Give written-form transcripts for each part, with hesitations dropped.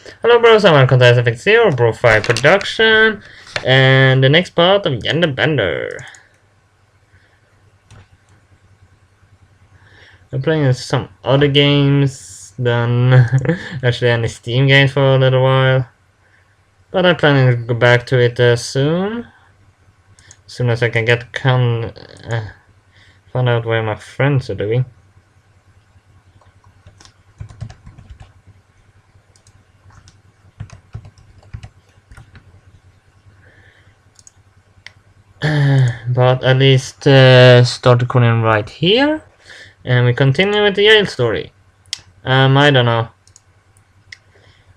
Hello bros, I'm welcome to SFX0 BroFive production and the next part of Gender Bender. I'm playing some other games than actually any Steam games for a little while, but I'm planning to go back to it soon. As soon as I can find out where my friends are doing. But at least start recording right here, and we continue with the Yael story. I don't know.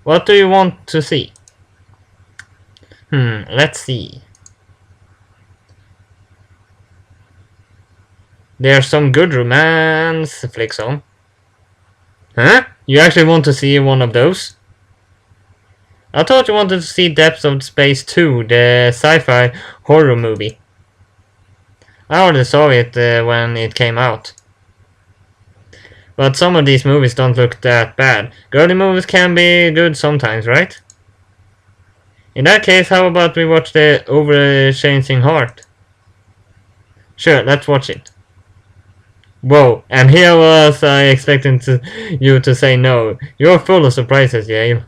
What do you want to see? Let's see. There's some good romance flicks on. Huh? You actually want to see one of those? I thought you wanted to see Depths of Space 2, the sci-fi horror movie. I already saw it when it came out. But some of these movies don't look that bad. Girly movies can be good sometimes, right? In that case, how about we watch the Overchanging Heart? Sure, let's watch it. Whoa, and here was I expecting you to say no. You're full of surprises, Yael.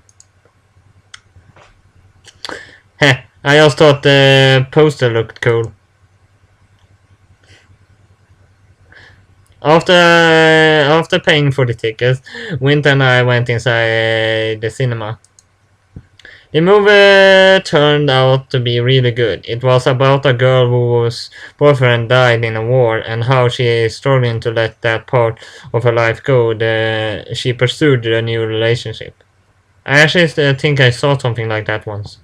Heh, I just thought the poster looked cool. After paying for the tickets, Winter and I went inside the cinema. The movie turned out to be really good. It was about a girl whose boyfriend died in a war and how she is struggling to let that part of her life go. She pursued a new relationship. I actually think I saw something like that once.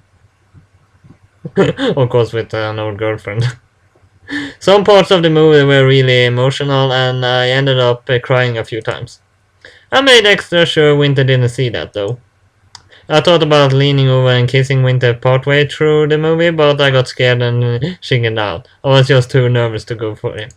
Of course, with an old girlfriend. Some parts of the movie were really emotional, and I ended up crying a few times. I made extra sure Winter didn't see that, though. I thought about leaning over and kissing Winter partway through the movie, but I got scared and chickened out. I was just too nervous to go for it.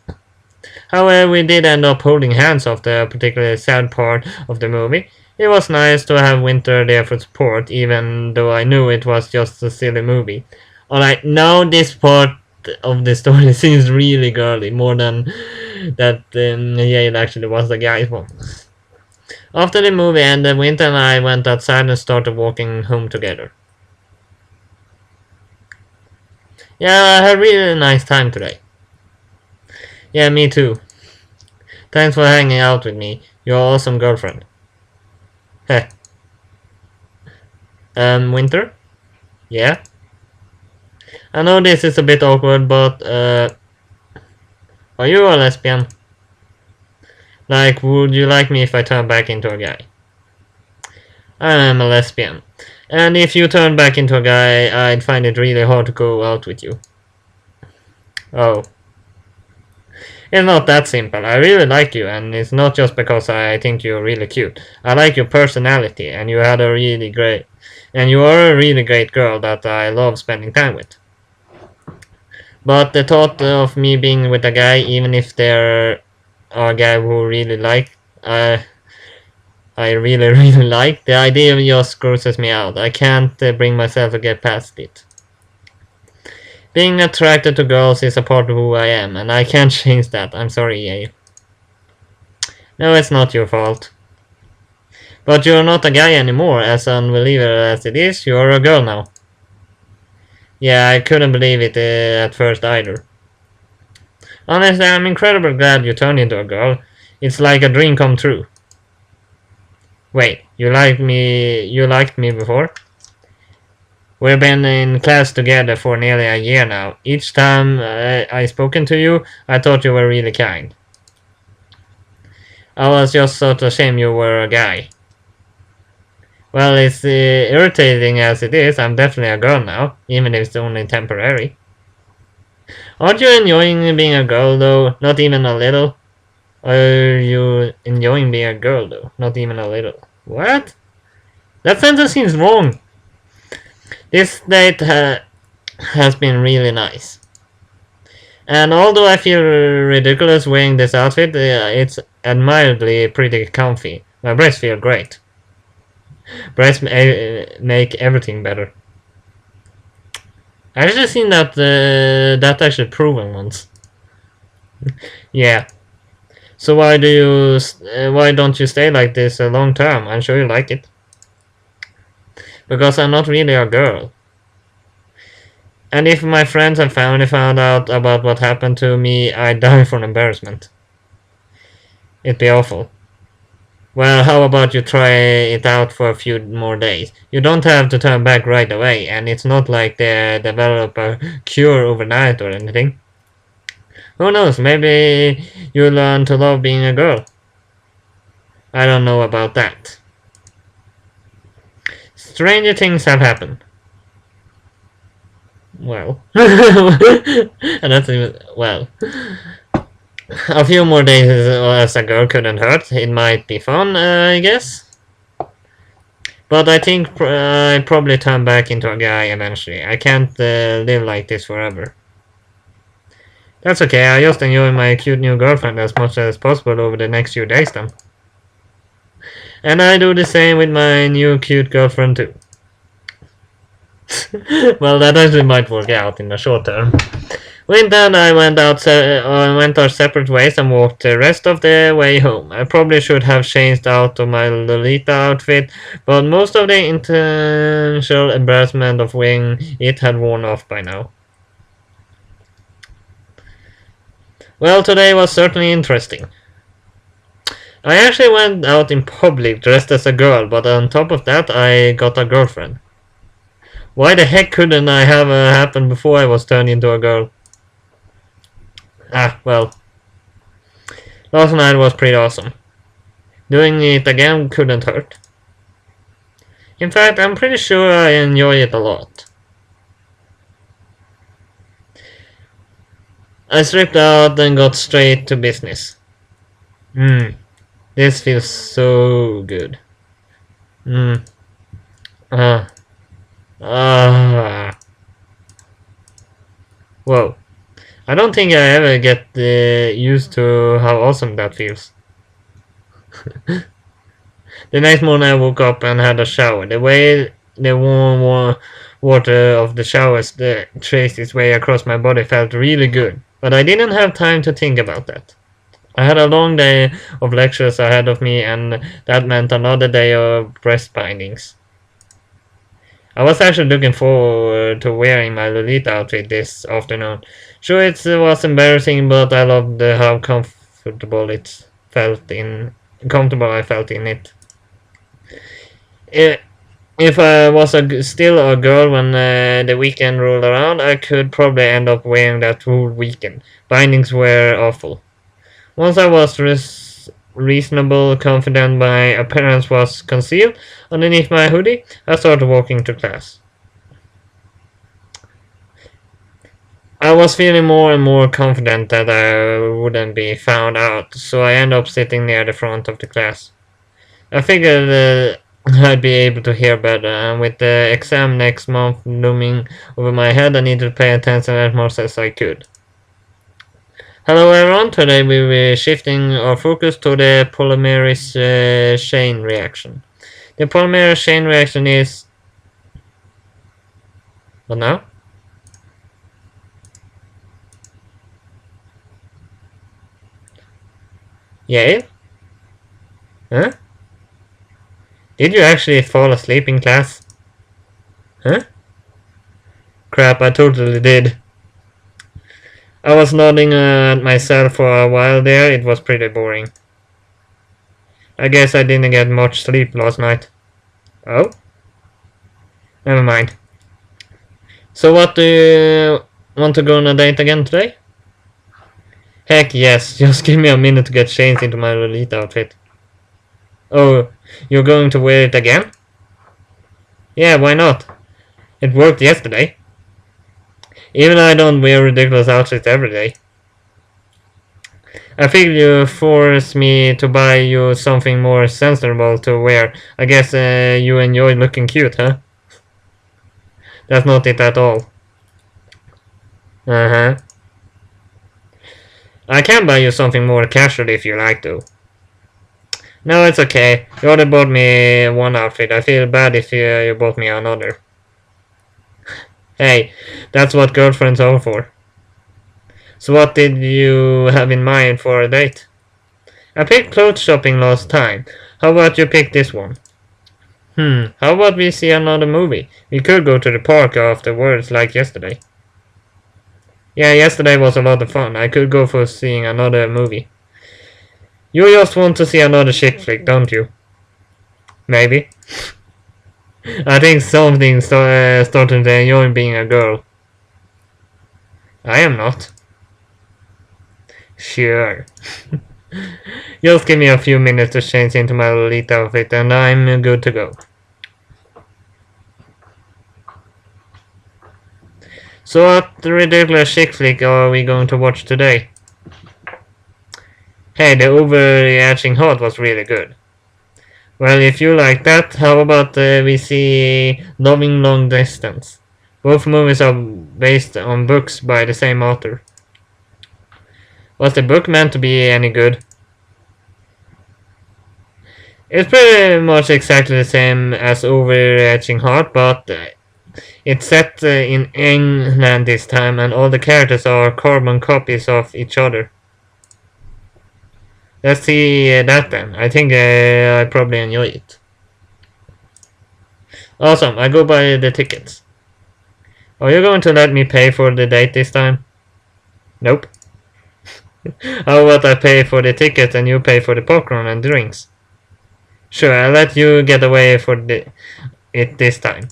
However, we did end up holding hands after a particularly sad part of the movie. It was nice to have Winter there for support, even though I knew it was just a silly movie. Alright, now this part of the story seems really girly, more than that Yael actually was the guy's one. After the movie ended, Winter and I went outside and started walking home together. Yeah, I had a really nice time today. Yeah, me too. Thanks for hanging out with me. You're an awesome girlfriend. Heh. Winter? Yeah? I know this is a bit awkward, but are you a lesbian? Like, would you like me if I turn back into a guy? I am a lesbian. And if you turn back into a guy, I'd find it really hard to go out with you. Oh. It's not that simple. I really like you, and it's not just because I think you're really cute. I like your personality, and you are a really great girl that I love spending time with. But the thought of me being with a guy, even if there are a guy who really I really like, the idea just grosses me out. I can't bring myself to get past it. Being attracted to girls is a part of who I am, and I can't change that. I'm sorry, Yael. No, it's not your fault. But you're not a guy anymore, as unbelievable as it is, you're a girl now. Yeah, I couldn't believe it at first either. Honestly, I'm incredibly glad you turned into a girl. It's like a dream come true. Wait, you liked me before? We've been in class together for nearly a year now. Each time I spoken to you, I thought you were really kind. I was just sort of ashamed you were a guy. Well, it's irritating as it is. I'm definitely a girl now, even if it's only temporary. Aren't you enjoying being a girl, though? Not even a little? Are you enjoying being a girl, though? Not even a little. What? That sentence seems wrong. This date has been really nice. And although I feel ridiculous wearing this outfit, it's admiringly pretty comfy. My breasts feel great. Breasts make everything better. I actually seen that that actually proven once. Yeah. So why don't you stay like this a long term? I'm sure you like it. Because I'm not really a girl. And if my friends and family found out about what happened to me, I'd die from embarrassment. It'd be awful. Well, how about you try it out for a few more days? You don't have to turn back right away, and it's not like they develop a cure overnight or anything. Who knows, maybe you learn to love being a girl. I don't know about that. Stranger things have happened. Well. And that's even, well. A few more days as a girl couldn't hurt. It might be fun, I guess. But I think I probably turn back into a guy eventually. I can't live like this forever. That's okay, I just enjoy my cute new girlfriend as much as possible over the next few days then. And I do the same with my new cute girlfriend too. Well, that actually might work out in the short term. With that, I went our separate ways and walked the rest of the way home. I probably should have changed out of my Lolita outfit, but most of the intentional embarrassment of wearing it had worn off by now. Well, today was certainly interesting. I actually went out in public dressed as a girl, but on top of that, I got a girlfriend. Why the heck couldn't I have happened before I was turned into a girl? Ah, well. Last night was pretty awesome. Doing it again couldn't hurt. In fact, I'm pretty sure I enjoy it a lot. I stripped out and got straight to business. This feels so good. Whoa. I don't think I ever get used to how awesome that feels. The next morning I woke up and had a shower. The way the warm water of the showers traced its way across my body felt really good. But I didn't have time to think about that. I had a long day of lectures ahead of me, and that meant another day of breast bindings. I was actually looking forward to wearing my Lolita outfit this afternoon. Sure, it was embarrassing, but I loved how comfortable I felt in it. If I was still a girl when the weekend rolled around, I could probably end up wearing that whole weekend. Bindings were awful. Once I was reasonable, confident my appearance was concealed underneath my hoodie, I started walking to class. I was feeling more and more confident that I wouldn't be found out, so I ended up sitting near the front of the class. I figured I'd be able to hear better, and with the exam next month looming over my head, I needed to pay attention as much as I could. Hello everyone, today we'll be shifting our focus to the polymerase chain reaction. The polymerase chain reaction is... What now? Yael? Huh? Did you actually fall asleep in class? Huh? Crap, I totally did. I was nodding at myself for a while there, it was pretty boring. I guess I didn't get much sleep last night. Oh? Never mind. So what, do you want to go on a date again today? Heck yes, just give me a minute to get changed into my Lolita outfit. Oh, you're going to wear it again? Yeah, why not? It worked yesterday. Even I don't wear ridiculous outfits every day. I figured you forced me to buy you something more sensible to wear. I guess you enjoy looking cute, huh? That's not it at all. Uh-huh. I can buy you something more casual if you like to. No, it's okay. You already bought me one outfit. I feel bad if you bought me another. Hey, that's what girlfriends are for. So what did you have in mind for a date? I picked clothes shopping last time. How about you pick this one? How about we see another movie? We could go to the park afterwards like yesterday. Yeah, yesterday was a lot of fun. I could go for seeing another movie. You just want to see another chick flick, don't you? Maybe. I think something started to enjoy being a girl. I am not. Sure. Just give me a few minutes to change into my Lolita outfit and I'm good to go. So what ridiculous chick flick are we going to watch today? Hey, the overreaching hot was really good. Well, if you like that, how about we see Loving Long Distance? Both movies are based on books by the same author. Was the book meant to be any good? It's pretty much exactly the same as Overreaching Heart, but it's set in England this time and all the characters are carbon copies of each other. Let's see that then. I think I probably enjoy it. Awesome, I go buy the tickets. Are you going to let me pay for the date this time? Nope. How about I pay for the tickets and you pay for the popcorn and drinks? Sure, I'll let you get away for it this time.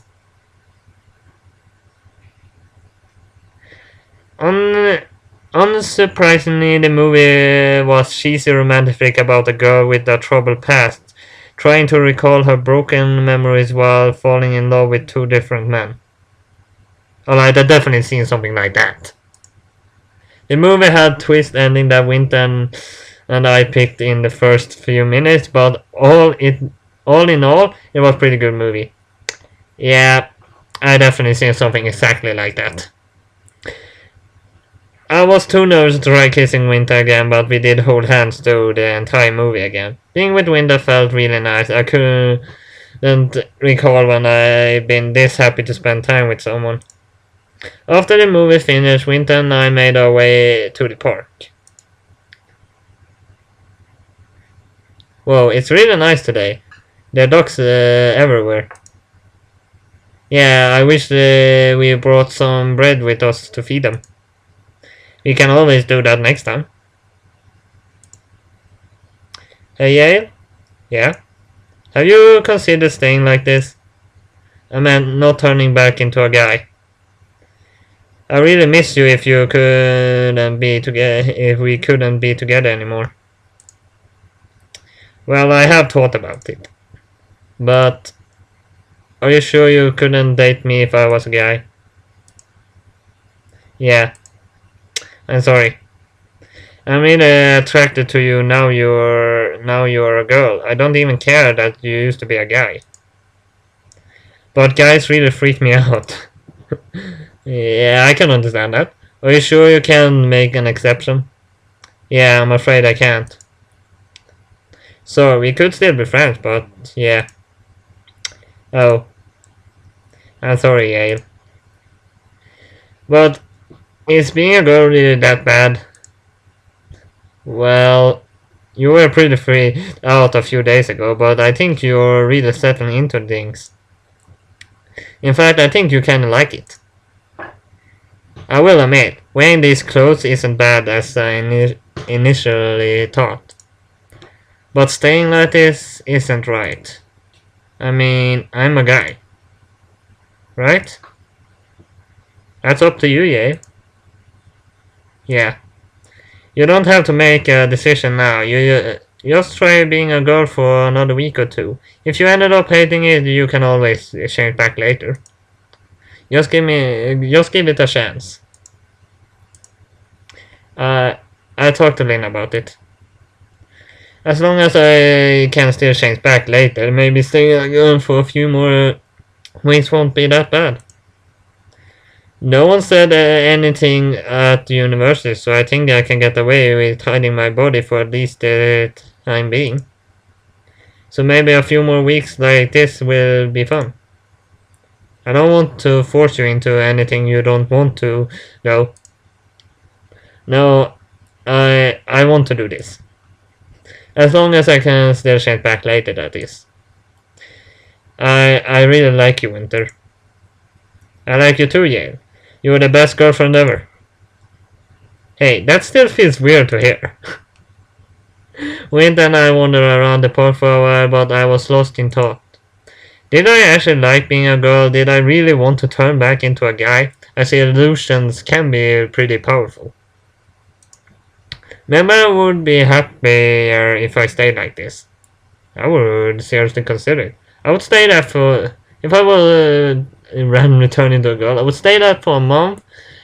Unsurprisingly, the movie was cheesy romantic flick about a girl with a troubled past, trying to recall her broken memories while falling in love with two different men. Alright, I've definitely seen something like that. The movie had twist ending that Winton and I picked in the first few minutes, but all in all, it was a pretty good movie. Yeah, I definitely seen something exactly like that. I was too nervous to try kissing Winter again, but we did hold hands through the entire movie again. Being with Winter felt really nice. I couldn't recall when I've been this happy to spend time with someone. After the movie finished, Winter and I made our way to the park. Whoa, it's really nice today. There are ducks everywhere. Yeah, I wish we brought some bread with us to feed them. We can always do that next time. Hey Yael? Yeah? Have you considered staying like this? I meant not turning back into a guy. I really miss you if you couldn't be together if we couldn't be together anymore. Well, I have thought about it. But are you sure you couldn't date me if I was a guy? Yeah. I'm sorry. I'm really attracted to you now you're a girl. I don't even care that you used to be a guy. But guys really freak me out. Yeah, I can understand that. Are you sure you can make an exception? Yeah, I'm afraid I can't. So, we could still be friends, but yeah. Oh. I'm sorry, Yael. But is being a girl really that bad? Well, you were pretty free out a few days ago, but I think you're really settling into things. In fact, I think you kinda like it. I will admit, wearing these clothes isn't bad as I initially thought. But staying like this isn't right. I mean, I'm a guy. Right? That's up to you, Yael. Yeah. You don't have to make a decision now. You just try being a girl for another week or two. If you ended up hating it, you can always change back later. Just give it a chance. I talked to Lynn about it. As long as I can still change back later, maybe staying a girl for a few more weeks won't be that bad. No one said anything at the university, so I think I can get away with hiding my body for at least the time being. So maybe a few more weeks like this will be fun. I don't want to force you into anything you don't want to, though. No, I want to do this. As long as I can still change back later, that is. I really like you, Winter. I like you too, Yael. You're the best girlfriend ever. Hey, that still feels weird to hear. Winter and I wandered around the park for a while, but I was lost in thought. Did I actually like being a girl? Did I really want to turn back into a guy? I see illusions can be pretty powerful. Maybe I would be happier if I stayed like this. I would seriously consider it. I would stay there for... If I were randomly turn into a girl, I would stay there for a month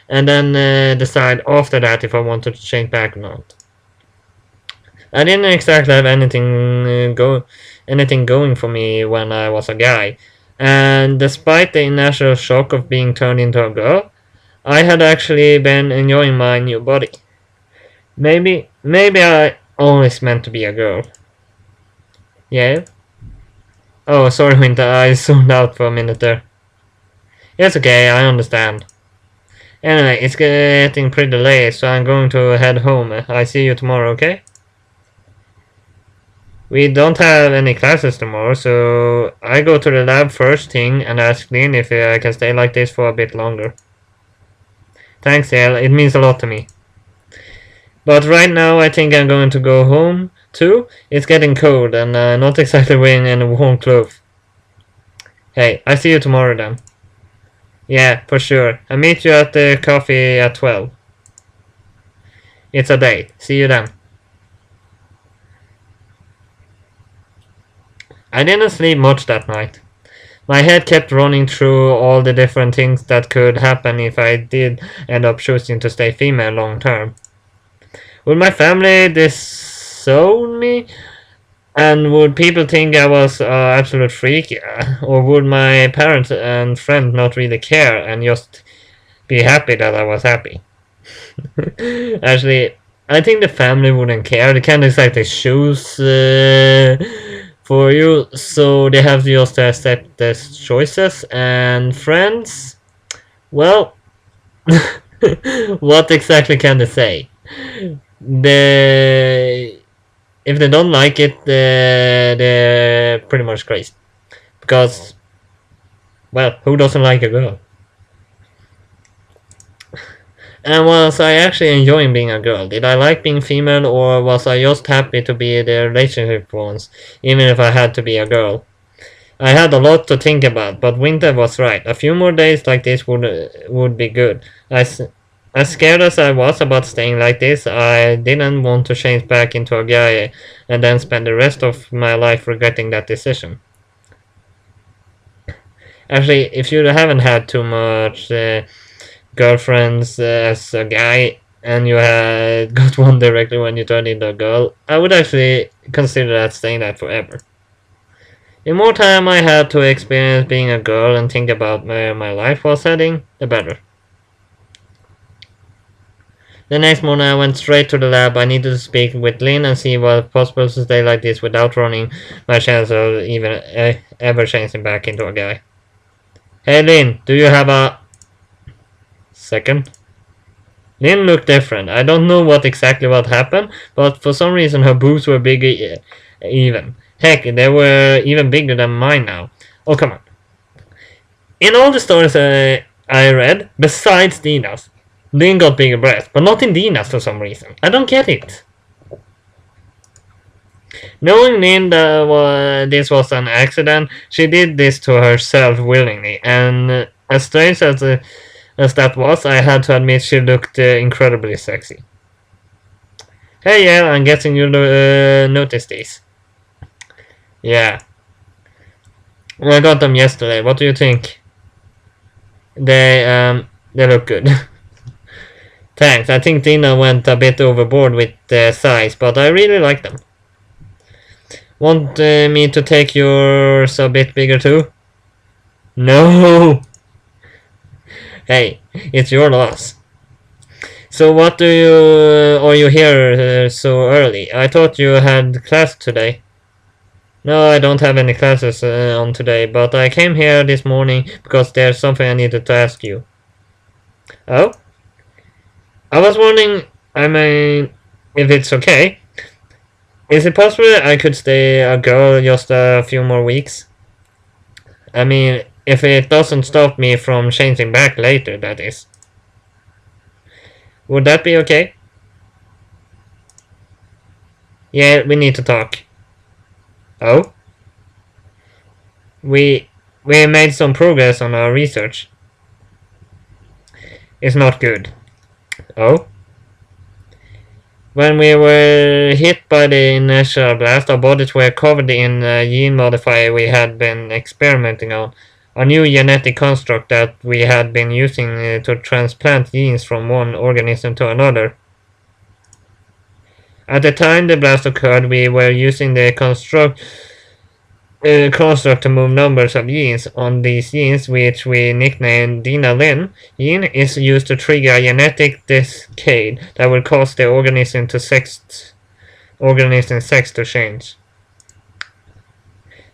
and then decide after that if I wanted to change back or not. I didn't exactly have anything going for me when I was a guy, and despite the initial shock of being turned into a girl, I had actually been enjoying my new body. Maybe I always meant to be a girl. Yeah? Oh, sorry, Winter, I zoned out for a minute there. It's okay, I understand. Anyway, it's getting pretty late, so I'm going to head home. I see you tomorrow, okay? We don't have any classes tomorrow, so I go to the lab first thing and ask Lynn if I can stay like this for a bit longer. Thanks, Yael, it means a lot to me. But right now I think I'm going to go home too. It's getting cold and not exactly wearing any warm clothes. Hey, I see you tomorrow then. Yeah, for sure. I meet you at the coffee at 12. It's a date. See you then. I didn't sleep much that night. My head kept running through all the different things that could happen if I did end up choosing to stay female long term. Would my family disown me? And would people think I was an absolute freak? Or would my parents and friends not really care and just be happy that I was happy? Actually, I think the family wouldn't care. They can't exactly choose for you, so they have just to accept the choices. And friends, well, what exactly can they say? If they don't like it, they're pretty much crazy. Because, well, who doesn't like a girl? And was I actually enjoying being a girl? Did I like being female, or was I just happy to be the relationship once, even if I had to be a girl? I had a lot to think about, but Winter was right. A few more days like this would be good. As scared as I was about staying like this, I didn't want to change back into a guy and then spend the rest of my life regretting that decision. Actually, if you haven't had too much girlfriends as a guy and you had got one directly when you turned into a girl, I would actually consider that staying there forever. The more time I had to experience being a girl and think about where my life was heading, the better. The next morning I went straight to the lab. I needed to speak with Lynn and see what was possible to stay like this without running my chance of even ever changing back into a guy. Hey Lynn, do you have a second? Lynn looked different. I don't know what happened, but for some reason her boobs were bigger even. Heck, they were even bigger than mine now. Oh, come on. In all the stories I read, besides Dina's, Lynn got bigger breasts, but not in Dina's for some reason. I don't get it. Knowing Lynn that this was an accident, she did this to herself willingly, and as strange as that was, I had to admit she looked incredibly sexy. Hey, yeah, I'm guessing you noticed these. Yeah. I got them yesterday. What do you think? They look good. Thanks. I think Dina went a bit overboard with the size, but I really like them. Want me to take yours a bit bigger too? No! Hey, it's your loss. So what are you here so early? I thought you had class today. No, I don't have any classes on today, but I came here this morning because there's something I needed to ask you. Oh? I was wondering, if it's okay, is it possible I could stay a girl just a few more weeks? I mean, if it doesn't stop me from changing back later, that is. Would that be okay? Yeah, we need to talk. Oh? We we made some progress on our research. It's not good. Oh? When we were hit by the initial blast, our bodies were covered in a gene modifier we had been experimenting on. A new genetic construct that we had been using to transplant genes from one organism to another. At the time the blast occurred, we were using the construct to move numbers of genes. On these genes, which we nicknamed Dina-Lin gene, is used to trigger a genetic cascade that will cause the organism sex to change.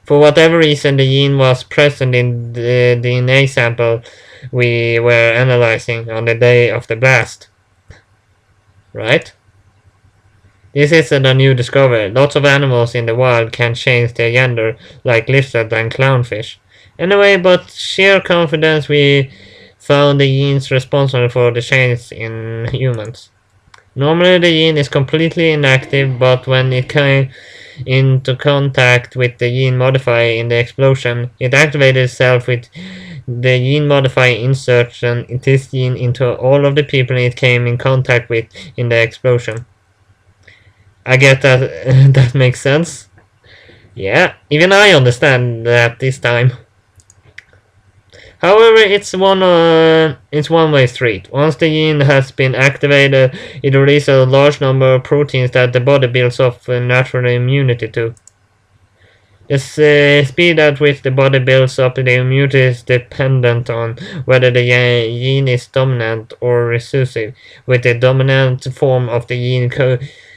For whatever reason, the gene was present in the DNA sample we were analyzing on the day of the blast. Right? This isn't a new discovery. Lots of animals in the wild can change their gender, like lizards and clownfish. Anyway, but sheer confidence we found the genes responsible for the change in humans. Normally the gene is completely inactive, but when it came into contact with the gene modifier in the explosion, it activated itself with the gene modifier insertion this gene into all of the people it came in contact with in the explosion. I get that that makes sense. Yeah, even I understand that this time. However, it's one-way street. Once the gene has been activated, it releases a large number of proteins that the body builds up natural immunity to. The speed at which the body builds up the immunity is dependent on whether the gene is dominant or recessive, with the dominant form of the gene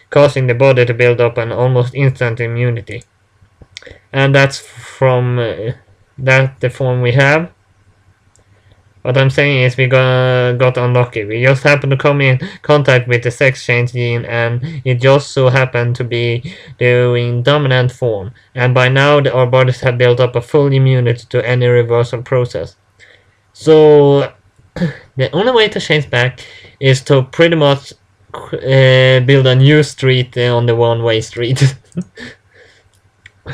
causing the body to build up an almost instant immunity. And that's from the form we have. What I'm saying is we got unlucky. We just happened to come in contact with the sex change gene, and it just so happened to be the dominant form. And by now our bodies have built up a full immunity to any reversal process. So the only way to change back is to pretty much build a new street on the one-way street.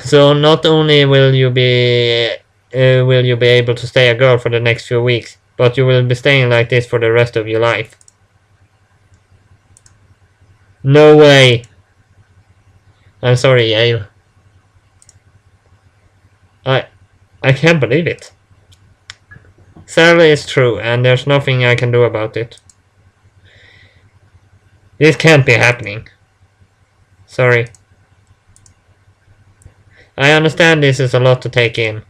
So not only will you be able to stay a girl for the next few weeks, but you will be staying like this for the rest of your life. No way! I'm sorry, Yael. I can't believe it. Sadly, it's true, and there's nothing I can do about it. This can't be happening. Sorry. I understand this is a lot to take in.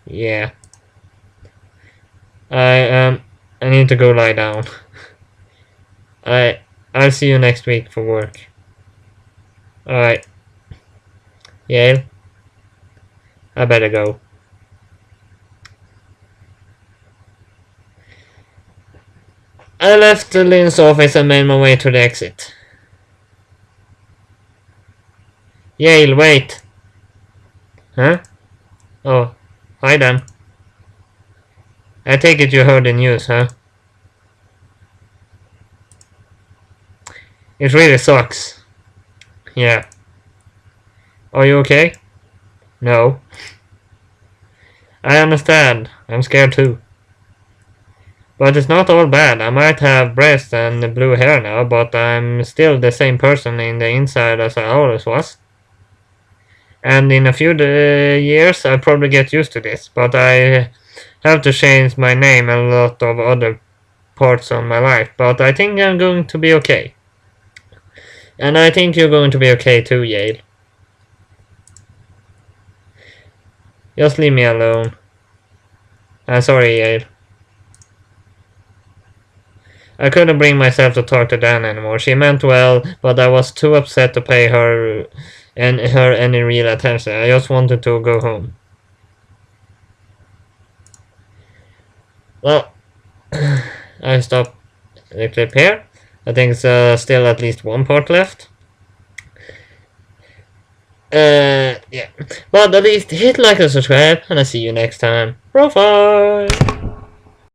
Yeah. I need to go lie down. I'll see you next week for work. Alright. Yael? I better go. I left Lynn's office and made my way to the exit. Yael, wait! Huh? Oh, hi Dan. I take it you heard the news, huh? It really sucks. Yeah. Are you okay? No. I understand. I'm scared too. But it's not all bad. I might have breasts and blue hair now, but I'm still the same person in the inside as I always was. And in a few years I'll probably get used to this, but I have to change my name and a lot of other parts of my life. But I think I'm going to be okay. And I think you're going to be okay too, Yael. Just leave me alone. I'm sorry, Yael. I couldn't bring myself to talk to Dan anymore. She meant well, but I was too upset to pay her and her any real attention. I just wanted to go home. Well, I stop the clip here. I think there's still at least one part left. Yeah. But at least hit like and subscribe, and I'll see you next time. BroFive!